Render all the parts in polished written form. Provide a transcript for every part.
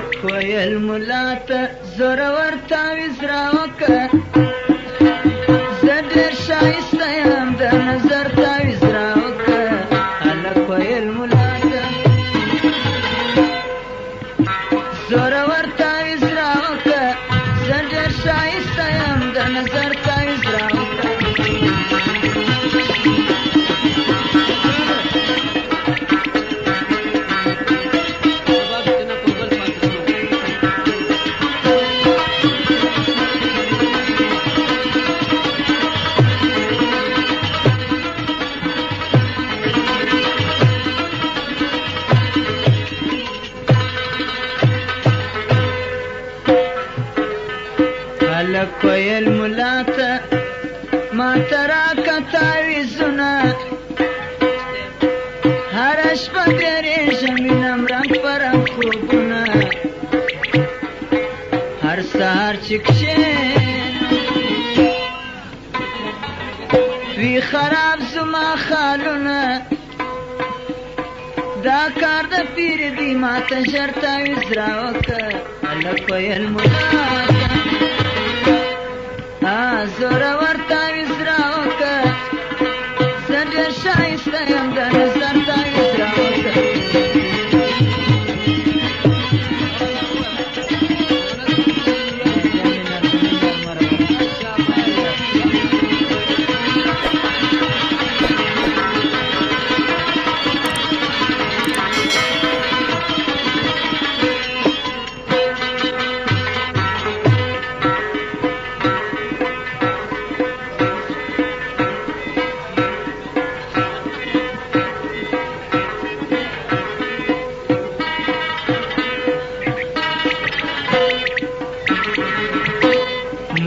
هلک ویل ملا ته زورور تعویذ راوکه زه ډېر ښایسته یم د نظر تعویذ راوکه هلک ویل ملا ته زورور تعویذ راوکه زه ډېر ښایسته یم د نظر تعویذ راوکه هلک ویل ملا ته ما ته راکه تعویذونه هره شپه تېرېږم وینم رنګ په رنګ خوبونه هر سهار چې کښېنم وي خراب زما خالونه دا کار د پیر دی ما ته ژر تعویذ راوکه هلک ویل ملا ته زورور تعویذ راوکه زه ډېر ښایسته یم د نظر تعویذ راوکه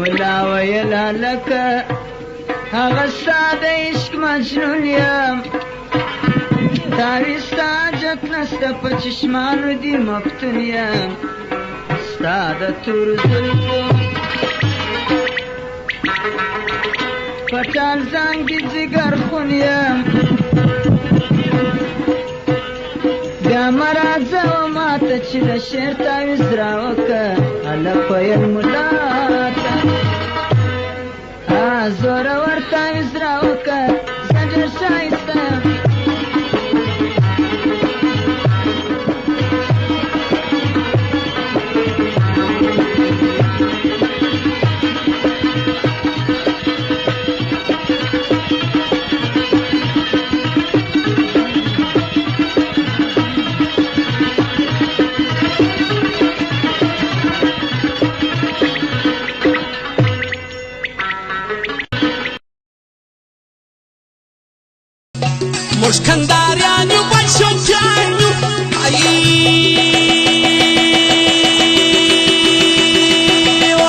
ملا ویل هلکه هغه ستا د عشق مجنون یم تعویذ ته حاجت نسته په چشمانو دې مفتون یم ستا د تورو زلفو په ټال زنګ دې ځګر خون یم بیا مه راځه ما ته چې د شعر تعویذ راوکه هلک ویل ملا ته زورور تعویذ راوکه زه ډېر ښایسته یم موږ کندهاریان یو بل شوقیان یو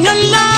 نن لا